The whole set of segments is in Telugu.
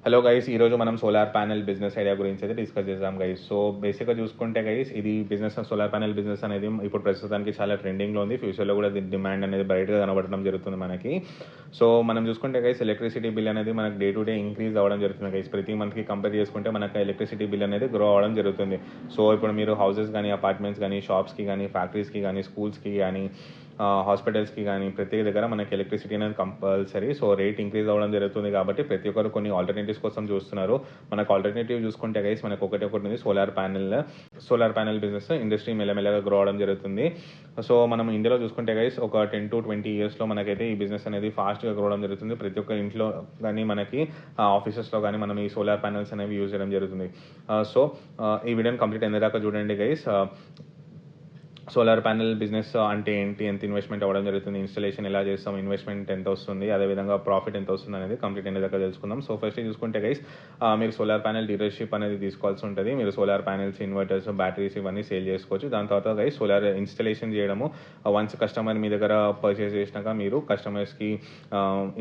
హలో గైస్, ఈరోజు మనం సోలార్ ప్యానెల్ బిజినెస్ ఐడియా గురించి అయితే డిస్కస్ చేద్దాం గైస్. సో బేసిక్గా చూసుకుంటే గైస్, ఇది బిజినెస్ సోలార్ ప్యానెల్ బిజినెస్ అనేది ఇప్పుడు ప్రస్తుతానికి చాలా ట్రెండింగ్లో ఉంది. ఫ్యూచర్లో కూడా దీని డిమాండ్ అనేది బయటగా కనబడడం జరుగుతుంది మనకి. సో మనం చూసుకుంటే గైస్, ఎలక్ట్రిసిటీ బిల్ అనేది మనకు డే టు డే ఇంక్రీజ్ అవ్వడం జరుగుతుంది గైస్. ప్రతి మంత్కి కంపేర్ చేసుకుంటే మనకు ఎలక్ట్రిసిటీ బిల్ అనేది గ్రో అవ్వడం జరుగుతుంది. సో ఇప్పుడు మీరు హౌసెస్ కానీ, అపార్ట్మెంట్స్ కానీ, షాప్స్కి కానీ, ఫ్యాక్టరీస్కి కానీ, స్కూల్స్కి కానీ, హాస్పిటల్స్కి కానీ ప్రతి దగ్గర మనకి ఎలక్ట్రిసిటీ అనేది కంపల్సరీ. సో రేట్ ఇంక్రీజ్ అవ్వడం జరుగుతుంది కాబట్టి ప్రతి ఒక్కరు కొన్ని ఆల్టర్నేటివ్స్ కోసం చూస్తున్నారు. మనకు ఆల్టర్నేటివ్ చూసుకుంటే గైస్, మనకు ఒకటి ఉంది సోలార్ ప్యానెల్ బిజినెస్ ఇండస్ట్రీ మెల్లమెల్లగా గ్రో అవడం జరుగుతుంది. సో మనం ఇండియాలో చూసుకుంటే గైస్, ఒక 10 to 20 yearsలో మనకైతే ఈ బిజినెస్ అనేది ఫాస్ట్గా గ్రో అవడం జరుగుతుంది. ప్రతి ఒక్క ఇంట్లో కానీ, మనకి ఆఫీసెస్లో కానీ మనం ఈ సోలార్ ప్యానెల్స్ అనేవి యూజ్ చేయడం జరుగుతుంది. సో ఈ వీడియోని కంప్లీట్ ఎందాక చూడండి గైస్. సోలార్ ప్యానెల్ బిజినెస్ అంటే ఏంటి, ఎంత ఇన్వెస్ట్మెంట్ అవ్వడం జరుగుతుంది, ఇన్స్టాలేషన్ ఎలా చేస్తాం, ఇన్వెస్ట్మెంట్ ఎంత వస్తుంది, అదేవిధంగా ప్రాఫిట్ ఎంత వస్తుంది అనేది కంప్లీట్ అయిన దగ్గర తెలుసుకుందాం. సో ఫస్ట్ చూసుకుంటే గైస్, మీరు సోలార్ ప్యానెల్ డీలర్షిప్ అనేది తీసుకోవాల్సి ఉంటుంది. మీరు సోలార్ ప్యానెల్స్, ఇన్వర్టర్స్, బ్యాటరీస్ ఇవన్నీ సేల్ చేసుకోవచ్చు. దాని తర్వాత గైస్ సోలార్ ఇన్స్టాలేషన్ చేయడము, వన్స్ కస్టమర్ మీ దగ్గర పర్చేస్ చేసినాక మీరు కస్టమర్స్కి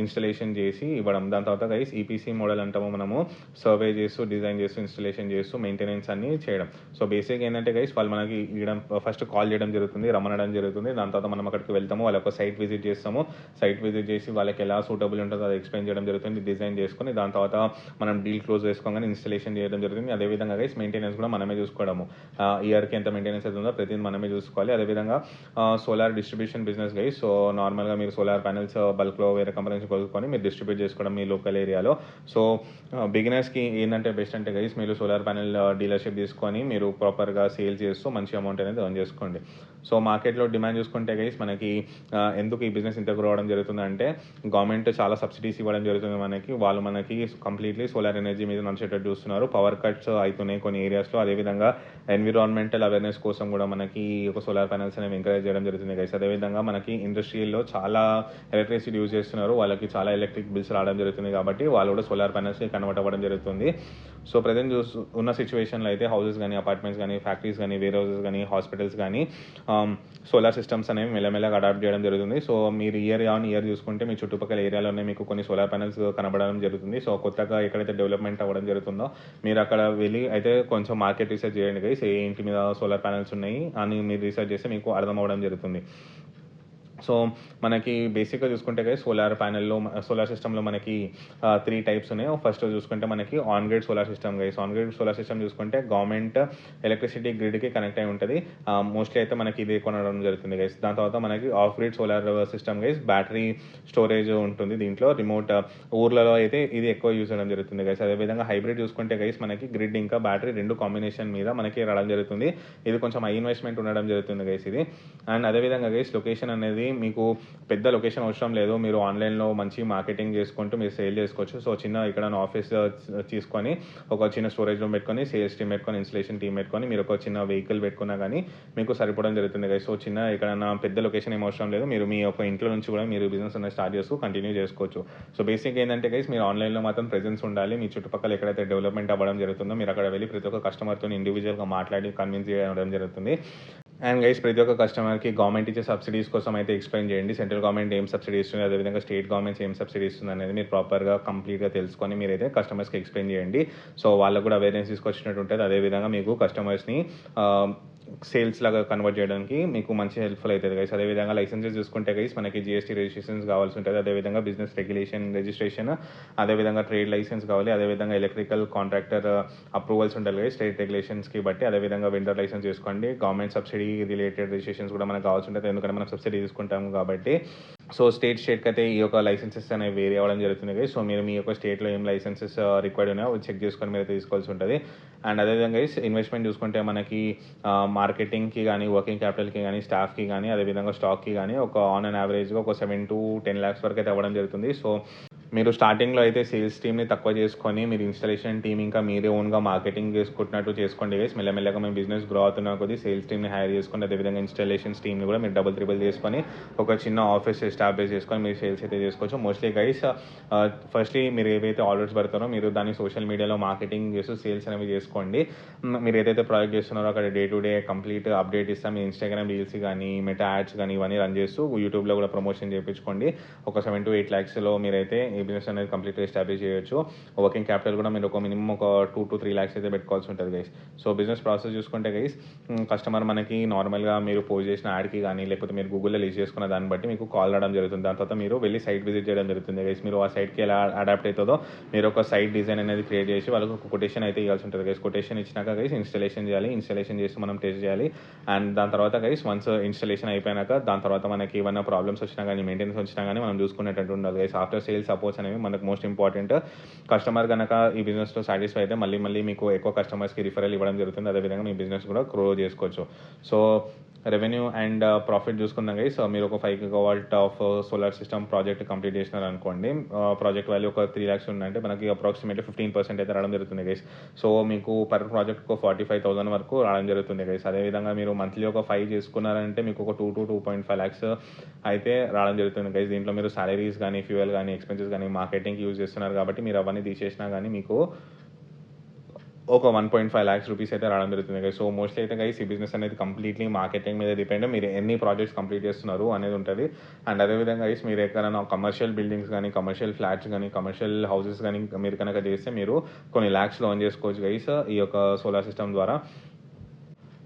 ఇన్స్టాలేషన్ చేసి ఇవ్వడం. దాని తర్వాత గైస్ ఈపీసీ మోడల్ అంటాము, మనము సర్వే చేస్తూ, డిజైన్ చేస్తూ, ఇన్స్టాలేషన్ చేస్తూ, మెయింటెనెన్స్ అన్ని చేయడం. సో బేసిక్ ఏంటంటే గైస్, వాళ్ళు మనకి ఇవ్వడం, ఫస్ట్ కాల్ చేయడం జరుగుతుంది, రమ్మనడం జరుగుతుంది. దాని తర్వాత మనం అక్కడికి వెళ్తాము, వాళ్ళ ఒక సైట్ విజిట్ చేస్తాము. సైట్ విజిట్ చేసి వాళ్ళకి ఎలా సూటబుల్ ఉంటుందో అది ఎక్స్ప్లెయిన్ చేయడం జరుగుతుంది, డిజైన్ చేసుకుని దాని తర్వాత మనం డీల్ క్లోజ్ చేసుకోగానే ఇన్స్టాలేషన్ చేయడం జరుగుతుంది. అదేవిధంగా గైస్ మెయింటెనెన్స్ కూడా మనమే చూసుకోవడము. ఇయర్కి ఎంత మెయింటెనెన్స్ అవుతుందో ప్రతిదీ మనమే చూసుకోవాలి. అదేవిధంగా solar distribution business guys. So నార్మల్గా మీరు సోలార్ ప్యానెల్స్ బల్క్లో వేరే కంపెనీ నుంచి కొనుక్కొని మీరు డిస్ట్రిబ్యూట్ చేసుకోవడం మీ లోకల్ ఏరియాలో. సో బిగినర్స్కి ఏంటంటే బెస్ట్ అంటే గైస్, మీరు సోలార్ ప్యానెల్ డీలర్షిప్ తీసుకొని మీరు ప్రాపర్గా సేల్ చేస్తూ మంచి అమౌంట్ అనేది ఎర్న్ చేసుకోండి. సో మార్కెట్లో డిమాండ్ చూసుకుంటే గైస్, మనకి ఎందుకు ఈ బిజినెస్ ఇంత గ్రో అవడం జరుగుతుందంటే, గవర్నమెంట్ చాలా సబ్సిడీస్ ఇవ్వడం జరుగుతుంది మనకి. వాళ్ళు మనకి కంప్లీట్లీ సోలార్ ఎనర్జీ మీద నడిచేటట్టు చూస్తున్నారు. పవర్ కట్స్ అవుతున్నాయి కొన్ని ఏరియాస్లో. అదేవిధంగా ఎన్విరాన్మెంటల్ అవేర్నెస్ కోసం కూడా మనకి ఒక సోలార్ ప్యానెల్స్ అనేవి ఎంకరేజ్ చేయడం జరుగుతుంది గైస్. అదేవిధంగా మనకి ఇండస్ట్రీలో చాలా ఎలక్ట్రిసిటీ యూజ్ చేస్తున్నారు, వాళ్ళకి చాలా ఎలక్ట్రిక్ బిల్స్ రావడం జరుగుతుంది కాబట్టి వాళ్ళు కూడా సోలార్ ప్యానెల్స్కి కన్వర్ట్ అవ్వడం జరుగుతుంది. సో ప్రజెంట్ ఉన్న సిచ్యువేషన్లో అయితే హౌసెస్ కానీ, అపార్ట్మెంట్స్ కానీ, ఫ్యాక్టరీస్ కానీ, వేర్ హౌసెస్ కానీ, హాస్పిటల్స్ కానీ సోలార్ సిస్టమ్స్ అనేవి మెల్లమెల్లగా అడాప్ట్ చేయడం జరుగుతుంది. సో మీరు ఇయర్ ఆన్ ఇయర్ చూసుకుంటే మీ చుట్టుపక్కల ఏరియాలోనే మీకు కొన్ని సోలార్ ప్యానెల్స్ కనబడడం జరుగుతుంది. సో కొత్తగా ఎక్కడైతే డెవలప్మెంట్ అవ్వడం జరుగుతుందో మీరు అక్కడ వెళ్ళి అయితే కొంచెం మార్కెట్ రీసెర్చ్ చేయండి గైస్. ఏ ఇంటి మీద సోలార్ ప్యానెల్స్ ఉన్నాయి అని మీరు రీసెర్చ్ చేస్తే మీకు అర్థం అవ్వడం జరుగుతుంది. సో మనకి బేసిక్గా చూసుకుంటే గైస్, సోలార్ సిస్టంలో మనకి 3 టైప్స్ ఉన్నాయి. ఫస్ట్ చూసుకుంటే మనకి on grid solar system guys. On grid solar system చూసుకుంటే గవర్నమెంట్ ఎలక్ట్రిసిటీ గ్రిడ్కి కనెక్ట్ అయి ఉంటుంది. మోస్ట్లీ అయితే మనకి ఇది కొనడం జరుగుతుంది గైస్. దాని తర్వాత మనకి off grid solar system guys, battery storage ఉంటుంది దీంట్లో. రిమోట్ ఊర్లలో అయితే ఇది ఎక్కువ యూజ్ చేయడం జరుగుతుంది గైస్. అదేవిధంగా హైబ్రిడ్ చూసుకుంటే గైస్, మనకి గ్రిడ్ ఇంకా బ్యాటరీ రెండు కాంబినేషన్ మీద మనకి రావడం జరుగుతుంది. ఇది కొంచెం హై ఇన్వెస్ట్మెంట్ ఉండడం జరుగుతుంది గైస్ ఇది. అండ్ అదేవిధంగా గైస్, లొకేషన్ అనేది మీకు పెద్ద లొకేషన్ అవసరం లేదు. మీరు ఆన్లైన్లో మంచి మార్కెటింగ్ చేసుకుంటూ మీరు సేల్ చేసుకోవచ్చు. సో చిన్న ఇక్కడ ఆఫీస్ తీసుకొని ఒక చిన్న స్టోరేజ్ రూమ్ పెట్టుకొని, సేల్స్ టీమ్ పెట్టుకొని, ఇన్స్టలేషన్ టీమ్ పెట్టుకొని, మీరు ఒక చిన్న వెహికల్ పెట్టుకున్నా కానీ మీకు సరిపోవడం జరుగుతుంది గైస్. సో చిన్న ఎక్కడైనా పెద్ద లొకేషన్ ఏం అవసరం లేదు. మీరు మీ యొక్క ఇంట్లో నుంచి కూడా మీరు బిజినెస్ అనేది స్టార్ట్ చేస్తూ కంటిన్యూ చేసుకోవచ్చు. సో బేసిక్ ఏంటంటే గైస్, మీరు ఆన్లైన్లో మాత్రం ప్రెజెన్స్ ఉండాలి. మీ చుట్టుపక్కల ఎక్కడైతే డెవలప్మెంట్ అవ్వడం జరుగుతుందో మీరు అక్కడ వెళ్ళి ప్రతి ఒక్క కస్టమర్తో ఇండివిజువల్గా మాట్లాడి కన్విన్స్ చేయడం జరుగుతుంది. అండ్ గైస్, ప్రతి ఒక్క కస్టమర్కి గవర్నమెంట్ ఇచ్చే సబ్సిడీస్ కోసం అయితే ఎక్స్ప్లెయిన్ చేయండి. సెంట్రల్ గవర్నమెంట్ ఏం సబ్సిడీ ఇస్తుంది, అదేవిధంగా స్టేట్ గవర్నమెంట్స్ ఏం సబ్సిడీ ఇస్తుంది అనేది మీరు ప్రాపర్గా కంప్లీట్గా తెలుసుకొని మీరైతే కస్టమర్స్కి ఎక్స్ప్లెయిన్ చేయండి. సో వాళ్ళకు కూడా అవేర్నెస్ తీసుకొచ్చినట్టు ఉంటుంది. అదేవిధంగా మీకు కస్టమర్స్ని సేల్స్ లాగా కన్వర్ట్ చేయడానికి మీకు మంచి హెల్ప్ఫుల్ అవుతుంది గైస్. అదేవిధంగా లైసెన్సెస్ చూసుకుంటే గైస్, మనకి జిఎస్టీ రిజిస్ట్రేషన్స్ కావాల్సి ఉంటుంది. అదేవిధంగా బిజినెస్ రెగ్యులేషన్ రిజిస్ట్రేషన్, అదేవిధంగా ట్రేడ్ లైసెన్స్ కావాలి. అదేవిధంగా ఎలక్ట్రికల్ కాంట్రాక్టర్ అప్రూవల్స్ ఉంటాయి గైస్ స్టేట్ రెగ్యులేషన్స్కి బట్టి. అదేవిధంగా వెండర్ లైసెన్స్ చేసుకోండి. గవర్నమెంట్ సబ్సిడీ రిలేటెడ్ రిజిస్ట్రేషన్స్ కూడా మనకు కావాల్సి ఉంటుంది, ఎందుకంటే మనం సబ్సిడీ తీసుకుంటాము కాబట్టి. సో స్టేట్కి అయితే ఈ యొక్క లైసెన్సెస్ అనేవి వేరీ అవ్వడం జరుగుతుంది గైస్. సో మీరు మీ యొక్క స్టేట్లో ఏం లైసెన్సెస్ రిక్వైర్డ్ ఉన్నాయో చెక్ చేసుకొని మీరు అయితే తీసుకోవాల్సి ఉంటుంది. అండ్ అదేవిధంగా ఇన్వెస్ట్మెంట్ చూసుకుంటే మనకి మార్కెటింగ్కి కానీ, వర్కింగ్ క్యాపిటల్కి కానీ, స్టాఫ్కి కానీ, అదేవిధంగా స్టాక్కి కానీ ఒక ఆన్ అండ్ యావరేజ్గా ఒక 7 to 10 lakhs వరకు అయితే అవ్వడం జరుగుతుంది. సో మీరు స్టార్టింగ్లో అయితే సేల్స్ టీమ్ని తక్కువ చేసుకొని మీరు ఇన్స్టాలేషన్ టీమ్ ఇంకా మీరే ఓన్గా మార్కెటింగ్ చేసుకుంటున్నట్టు చేసుకోండి గైస్. మెల్లమెల్లగా మేము బిజినెస్ గ్రో అవుతున్న కొద్దీ సేల్స్ టీమ్ని హైర్ చేసుకొని, అదేవిధంగా ఇన్స్టాలేషన్స్ టీమ్ని కూడా మీరు డబుల్ ట్రిబుల్ చేసుకొని ఒక చిన్న ఆఫీస్ ఎస్టాబ్లిష్ చేసుకొని మీరు సేల్స్ అయితే చేసుకోవచ్చు. మోస్ట్లీ గైస్, ఫస్ట్లీ మీరు ఏవైతే ఆర్డర్స్ పెడతారో మీరు దాన్ని సోషల్ మీడియాలో మార్కెటింగ్ చేస్తూ సేల్స్ అనేవి చేసుకోండి. మీరు ఏదైతే ప్రాజెక్ట్ చేస్తున్నారో అక్కడ day to day complete update ఇస్తాం. మీ ఇన్స్టాగ్రామ్ రీల్స్ కానీ, మెటా యాడ్స్ కానీ ఇవన్నీ రన్ చేస్తూ యూట్యూబ్లో కూడా ప్రమోషన్ చేయించుకోండి. ఒక 7 to 8 lakhs మీరైతే ఈ బిజినెస్ అనేది కంప్లీట్గా ఎస్టాబ్లిష్ చేయొచ్చు. వర్కింగ్ క్యాపిటల్ కూడా మీరు ఒక మినిమం ఒక 2 to 3 lakhs అయితే పెట్టుకోవాల్సి ఉంటుంది గైస్. సో బిజినెస్ ప్రాసెస్ చూసుకుంటే గైస్, కస్టమర్ మనకి నార్మల్గా మీరు పోస్ట్ చేసిన యాడ్కి కానీ లేకపోతే మీరు గూగుల్లో లిస్ట్ చేసుకున్న దాన్ని బట్టి మీకు కాల్ రావడం జరుగుతుంది. దాని తర్వాత మీరు వెళ్ళి సైట్ విజిట్ చేయడం జరుగుతుంది గైస్. మీరు ఆ సైట్కి ఎలా అడాప్ట్ అవుతుందో మీరు ఒక సైట్ డిజైన్ అనేది క్రియేట్ చేసి వాళ్ళకి ఒక కొటేషన్ అయితే ఇవ్వాల్సి ఉంటుంది గైస్. కొటేషన్ ఇచ్చినాక గైస్ ఇన్స్టాలేషన్ చేయాలి. ఇన్స్టాలేషన్ చేసి మనం టెస్ట్ చేయాలి. అండ్ దాని తర్వాత గైస్ వన్స్ ఇన్స్టాలేషన్ అయిపోయినాక దాని తర్వాత మనకి ఏమైనా ప్రాబ్లమ్స్ వచ్చినా కానీ మెయింటెనెన్స్ వచ్చినా కానీ మనం చూసుకునేటట్టు ఉండాలి గైస్. ఆఫ్టర్ సేల్ సపోర్ట్స్ అనేవి మనకు మోస్ట్ ఇంపార్టెంట్. కస్టమర్ కనుక ఈ బిజినెస్లో సాటిస్ఫై అయితే మళ్ళీ మీకు ఎక్కువ కస్టమర్స్కి రిఫరల్ ఇవ్వడం జరుగుతుంది. అదేవిధంగా మీ బిజినెస్ కూడా గ్రో చేసుకోవచ్చు. సో రెవెన్యూ అండ్ ప్రాఫిట్ చూసుకుందాం గైస్. మీరు ఒక 5 gigawatt of solar system project complete చేసినారు అనుకోండి. ప్రాజెక్ట్ వాల్యూ ఒక 3 lakhs ఉందంటే మనకి అప్రాక్సిమేట్లీ 15% అయితే రావడం జరుగుతుంది గైస్. సో మీకు పర్ ప్రాజెక్ట్ ఒక 45,000 వరకు రావడం జరుగుతుంది గైస్. అదేవిధంగా మీరు మంత్లీ ఒక 5 చేసుకున్నారంటే మీకు ఒక 2 to 2.5 lakhs అయితే రావడం జరుగుతుంది గైస్. దీంట్లో మీరు సాలరీస్ కానీ ఫ్యూయల్ కానీ ఎక్స్పెన్సెస్ కానీ మార్కెటింగ్కి యూజ్ చేస్తున్నారు కాబట్టి మీరు అవన్నీ తీసేసినా కానీ మీకు ఒక 1.5 lakhs రూపీస్ అయితే రావడం జరుగుతుంది గైస్. సో మోస్ట్లీ అయితే గైస్ ఈ బిజినెస్ అనేది కంప్లీట్లీ మార్కెటింగ్ మీద డిపెండ్. మీరు ఎన్ని ప్రాజెక్ట్స్ కంప్లీట్ చేస్తున్నారు అనేది ఉంటుంది. అండ్ అదేవిధంగా గైస్ మీరు ఎక్కడైనా కమర్షియల్ బిల్డింగ్స్ కానీ కమర్షియల్ ఫ్లాట్స్ కానీ కమర్షియల్ హౌసెస్ కానీ మీరు కనుక చేస్తే మీరు కొన్ని lakhsలో ఎర్న్ చేసుకోవచ్చు గైస్ ఈ యొక్క సోలార్ సిస్టమ్ ద్వారా.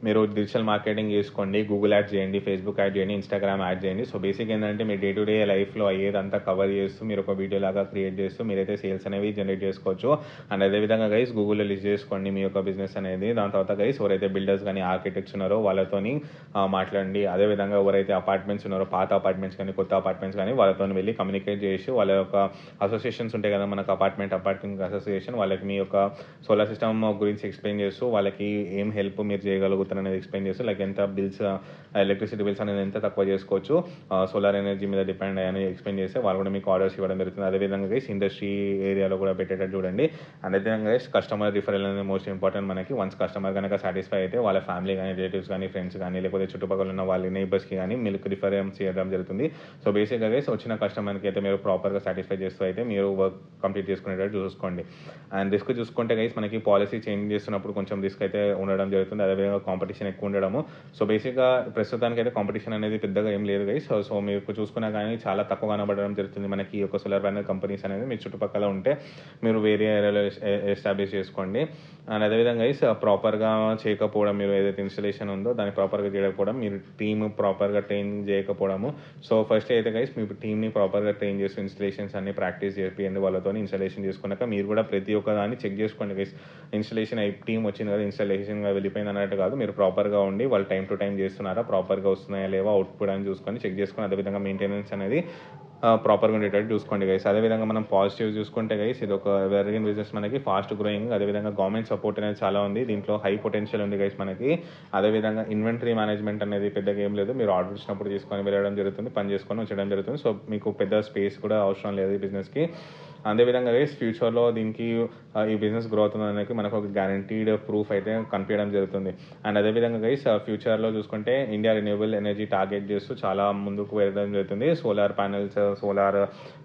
మీరు డిజిటల్ మార్కెటింగ్ చేసుకోండి, గూగుల్ యాడ్ చేయండి, ఫేస్బుక్ యాడ్ చేయండి, ఇన్స్టాగ్రామ్ యాడ్ చేయండి. సో బేసిక్ ఏంటంటే మీ డే టు డే లైఫ్లో అయ్యేదంతా కవర్ చేస్తూ మీరు ఒక వీడియో లాగా క్రియేట్ చేస్తూ మీరైతే సేల్స్ అనేవి జనరేట్ చేసుకోవచ్చు. అండ్ అదేవిధంగా గైస్ గూగుల్లో లిస్ట్ చేసుకోండి మీ యొక్క బిజినెస్ అనేది. దాని తర్వాత గైస్ ఎవరైతే బిల్డర్స్ కానీ ఆర్కిటెక్ట్స్ ఉన్నారో వాళ్ళతోని మాట్లాడండి. అదేవిధంగా ఎవరైతే అపార్ట్మెంట్స్ ఉన్నారో పాత అపార్ట్మెంట్స్ కానీ కొత్త అపార్ట్మెంట్స్ కానీ వాళ్ళతో వెళ్ళి కమ్యూనికేట్ చేసి వాళ్ళ యొక్క అసోసియేషన్స్ ఉంటాయి కదా మనకు అపార్ట్మెంట్ అసోసియేషన్, వాళ్ళకి మీ యొక్క సోలార్ సిస్టమ్ గురించి ఎక్స్ప్లెయిన్ చేస్తూ వాళ్ళకి ఏం హెల్ప్ మీరు చేయగలుగుతారు అనేది ఎక్స్ప్లెయిన్ చేస్తూ లైక్ ఎంత బిల్స్ ఎలక్ట్రిసిటీ బిల్స్ అనేది ఎంత తక్కువ చేసుకోవచ్చు సోలార్ ఎనర్జీ మీద డిపెండ్ అయ్యని ఎక్స్ప్లెయిన్ చేస్తే వాళ్ళు కూడా మీకు ఆర్డర్స్ ఇవ్వడం జరుగుతుంది. అదేవిధంగా గైస్ ఇండస్ట్రీ ఏరియాలో కూడా పెట్టేటట్టు చూడండి. అండ్ అదేవిధంగా గైస్ కస్టమర్ రిఫరల్ అనేది మోస్ట్ ఇంపార్టెంట్ మనకి. వన్స్ కస్టమర్ కనుక సాటిస్ఫై అయితే వాళ్ళ ఫ్యామిలీ కానీ రిలేటివ్స్ కానీ ఫ్రెండ్స్ కానీ లేకపోతే చుట్టుపక్కల ఉన్న వాళ్ళ నైబర్స్కి కానీ మీకు రిఫరెన్స్ చేయడం జరుగుతుంది. సో బేసిక్గా గైస్ వచ్చిన కస్టమర్కి అయితే మీరు ప్రాపర్గా సాటిస్ఫై చేస్తూ అయితే మీరు వర్క్ కంప్లీట్ చేసుకునేటట్టు చూసుకోండి. అండ్ రిస్క్ చూసుకుంటే గైస్ మనకి పాలసీ చేంజ్ చేస్తున్నప్పుడు కొంచెం రిస్క్ అయితే ఉండడం జరుగుతుంది. అదేవిధంగా కాంపిటీషన్ ఎక్కువ ఉండడము. సో బేసిక్గా ప్రస్తుతానికి అయితే కాంపిటీషన్ అనేది పెద్దగా ఏం లేదు గైస్. సో మీరు చూసుకున్నా కానీ చాలా తక్కువ కనబడడం జరుగుతుంది మనకి ఈ యొక్క సోలార్ ప్యానల్ కంపెనీస్ అనేది. మీ చుట్టుపక్కల ఉంటే మీరు వేరే ఏరియాలో ఎస్టాబ్లిష్ చేసుకోండి. అండ్ అదేవిధంగా గైస్ ప్రాపర్గా చేయకపోవడం, మీరు ఏదైతే ఇన్స్టలేషన్ ఉందో దాన్ని ప్రాపర్గా చేయకపోవడం, మీరు టీమ్ ప్రాపర్గా ట్రైనింగ్ చేయకపోవడము. సో ఫస్ట్ అయితే గైస్ మీ టీమ్ని ప్రాపర్గా ట్రైన్ చేసి ఇన్స్టలేషన్స్ అన్ని ప్రాక్టీస్ చేయండి వాళ్ళతో. ఇన్స్టలేషన్ చేసుకున్నాక మీరు కూడా ప్రతి ఒక్క దాన్ని చెక్ చేసుకోండి గైస్. ఇన్స్టలేషన్ టీం వచ్చింది కదా ఇన్స్టలేషన్గా వెళ్ళిపోయింది అన్నట్టు కాదు, మీరు ప్రాపర్గా ఉండి వాళ్ళు టైం టు టైం చేస్తున్నారా, ప్రాపర్గా వస్తున్నాయా లేవా అవుట్పుట్ అని చూసుకొని చెక్ చేసుకొని అదేవిధంగా మెయింటెనెన్స్ అనేది ప్రాపర్గా ఉండేటట్టు చూసుకోండి గైస్. అదేవిధంగా మనం పాజిటివ్ చూసుకుంటే గైస్ ఇది ఒక వెర్గిన్ బిజినెస్ మనకి ఫాస్ట్ గ్రోయింగ్. అదేవిధంగా గవర్నమెంట్ సపోర్ట్ అనేది చాలా ఉంది, దీంట్లో హై పొటెన్షియల్ ఉంది గైస్ మనకి. అదేవిధంగా ఇన్వెంటరీ మేనేజ్మెంట్ అనేది పెద్దగా ఏం లేదు, మీరు ఆర్డర్ ఇచ్చినప్పుడు తీసుకొని వెళ్ళడం జరుగుతుంది, పని చేసుకొని వచ్చడం జరుగుతుంది. సో మీకు పెద్ద స్పేస్ కూడా అవసరం లేదు ఈ బిజినెస్కి. అదేవిధంగా గైస్ ఫ్యూచర్లో దీనికి ఈ బిజినెస్ గ్రో అవుతుందనేది మనకు ఒక గ్యారంటీడ్ ప్రూఫ్ అయితే కనిపించడం జరుగుతుంది. అండ్ అదేవిధంగా గైస్ ఫ్యూచర్లో చూసుకుంటే ఇండియా రెన్యూవబుల్ ఎనర్జీ టార్గెట్ చేస్తూ చాలా ముందుకు వెళ్ళడం జరుగుతుంది. సోలార్ ప్యానెల్స్ సోలార్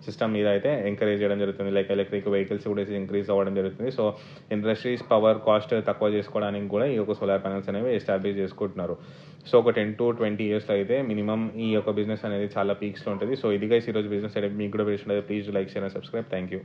సిస్టమ్ మీద అయితే ఎంకరేజ్ చేయడం జరుగుతుంది. లైక్ ఎలక్ట్రిక్ వెహికల్స్ కూడా ఇంక్రీజ్ అవ్వడం జరుగుతుంది. సో ఇండస్ట్రీస్ పవర్ కాస్ట్ తక్కువ చేసుకోవడానికి కూడా ఈ యొక్క సోలార్ ప్యానెల్స్ అనేవి ఎస్టాబ్లిష్ చేసుకుంటున్నారు. సో ఒక 10 to 20 yearsలో అయితే మినిమం ఈ యొక్క బిజినెస్ అనేది చాలా పీక్స్లో ఉంటుంది. సో ఇది గైస్ ఈరోజు బిజినెస్ అయితే మీకు కూడా తెలిసి please like share and subscribe. Thank you.